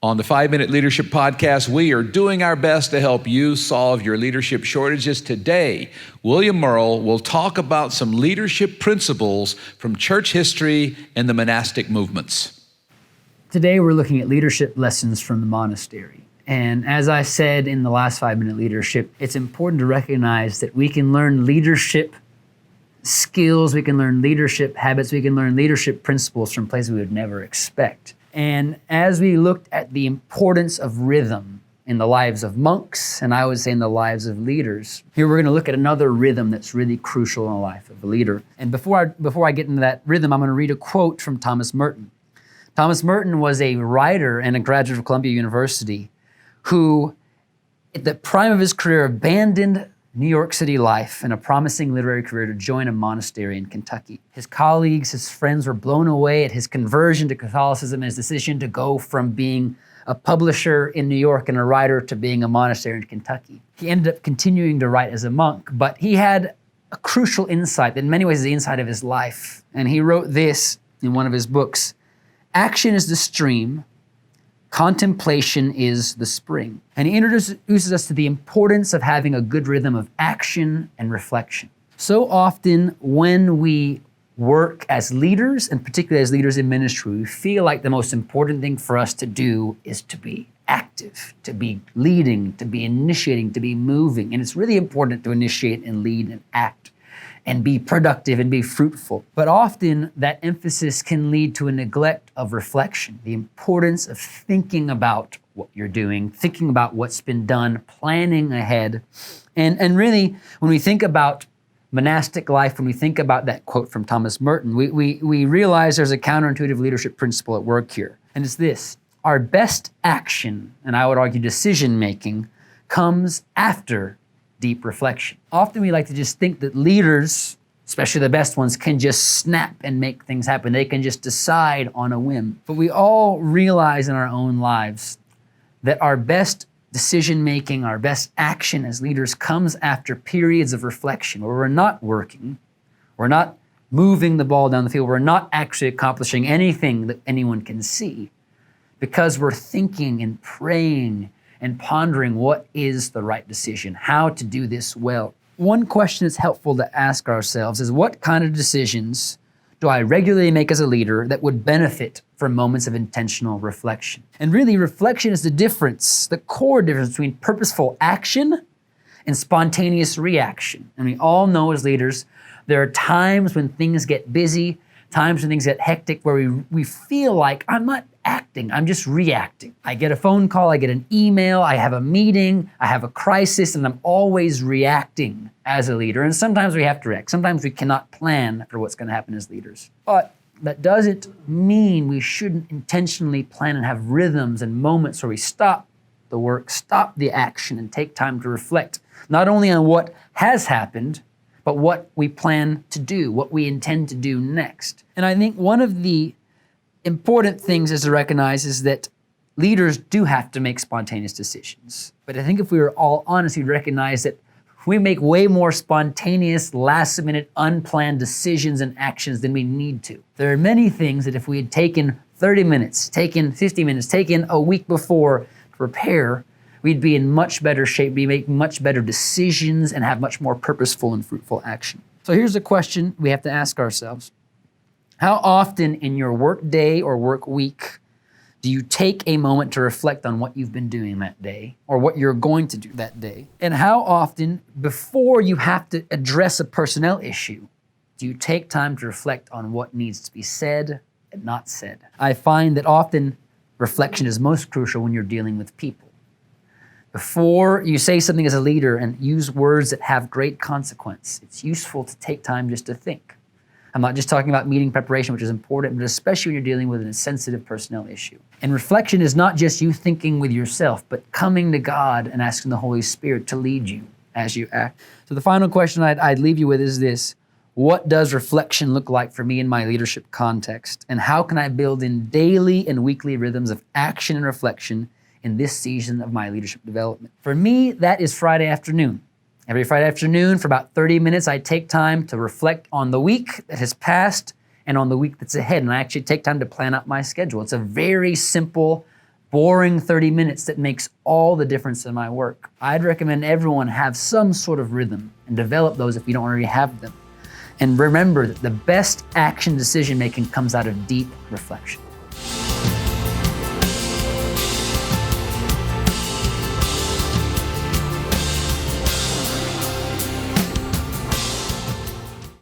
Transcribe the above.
On the 5-Minute Leadership Podcast, we are doing our best to help you solve your leadership shortages. Today, William Murrell will talk about some leadership principles from church history and the monastic movements. Today, we're looking at leadership lessons from the monastery. And as I said in the last 5-Minute Leadership, it's important to recognize that we can learn leadership skills, we can learn leadership habits, we can learn leadership principles from places we would never expect. And as we looked at the importance of rhythm in the lives of monks, and I would say in the lives of leaders, here we're going to look at another rhythm that's really crucial in the life of a leader. And before I get into that rhythm, I'm going to read a quote from Thomas Merton. Thomas Merton was a writer and a graduate of Columbia University who, at the prime of his career, abandoned New York City life and a promising literary career to join a monastery in Kentucky. His colleagues, his friends were blown away at his conversion to Catholicism and his decision to go from being a publisher in New York and a writer to being a monastery in Kentucky. He ended up continuing to write as a monk, but he had a crucial insight that in many ways is the insight of his life. And he wrote this in one of his books: "Action is the stream, contemplation is the spring." And he introduces us to the importance of having a good rhythm of action and reflection. So often when we work as leaders, and particularly as leaders in ministry, we feel like the most important thing for us to do is to be active, to be leading, to be initiating, to be moving. And it's really important to initiate and lead and act and be productive and be fruitful. But often that emphasis can lead to a neglect of reflection, the importance of thinking about what you're doing, thinking about what's been done, planning ahead. And really, when we think about monastic life, when we think about that quote from Thomas Merton, we realize there's a counterintuitive leadership principle at work here. And it's this: our best action, and I would argue decision-making, comes after deep reflection. Often we like to just think that leaders, especially the best ones, can just snap and make things happen. They can just decide on a whim. But we all realize in our own lives that our best decision-making, our best action as leaders comes after periods of reflection where we're not working, we're not moving the ball down the field, we're not actually accomplishing anything that anyone can see, because we're thinking and praying and pondering what is the right decision, how to do this well. One question that's helpful to ask ourselves is, what kind of decisions do I regularly make as a leader that would benefit from moments of intentional reflection? And really, reflection is the difference, the core difference between purposeful action and spontaneous reaction. And we all know as leaders, there are times when things get busy, times when things get hectic, where we feel like I'm not acting, I'm just reacting. I get a phone call, I get an email, I have a meeting, I have a crisis, and I'm always reacting as a leader. And sometimes we have to react. Sometimes we cannot plan for what's going to happen as leaders. But that doesn't mean we shouldn't intentionally plan and have rhythms and moments where we stop the work, stop the action, and take time to reflect, not only on what has happened, but what we plan to do, what we intend to do next. And I think one of the important things is to recognize is that leaders do have to make spontaneous decisions. But I think if we were all honest, we'd recognize that we make way more spontaneous, last-minute, unplanned decisions and actions than we need to. There are many things that if we had taken 30 minutes, taken 50 minutes, taken a week before to prepare, we'd be in much better shape, be making much better decisions, and have much more purposeful and fruitful action. So here's a question we have to ask ourselves. How often in your work day or work week do you take a moment to reflect on what you've been doing that day or what you're going to do that day? And how often, before you have to address a personnel issue, do you take time to reflect on what needs to be said and not said? I find that often reflection is most crucial when you're dealing with people. Before you say something as a leader and use words that have great consequence, it's useful to take time just to think. I'm not just talking about meeting preparation, which is important, but especially when you're dealing with a sensitive personnel issue. And reflection is not just you thinking with yourself, but coming to God and asking the Holy Spirit to lead you as you act. So the final question I'd leave you with is this: what does reflection look like for me in my leadership context? And how can I build in daily and weekly rhythms of action and reflection in this season of my leadership development? For me, that is Friday afternoon. Every Friday afternoon for about 30 minutes, I take time to reflect on the week that has passed and on the week that's ahead. And I actually take time to plan out my schedule. It's a very simple, boring 30 minutes that makes all the difference in my work. I'd recommend everyone have some sort of rhythm and develop those if you don't already have them. And remember that the best action decision making comes out of deep reflection.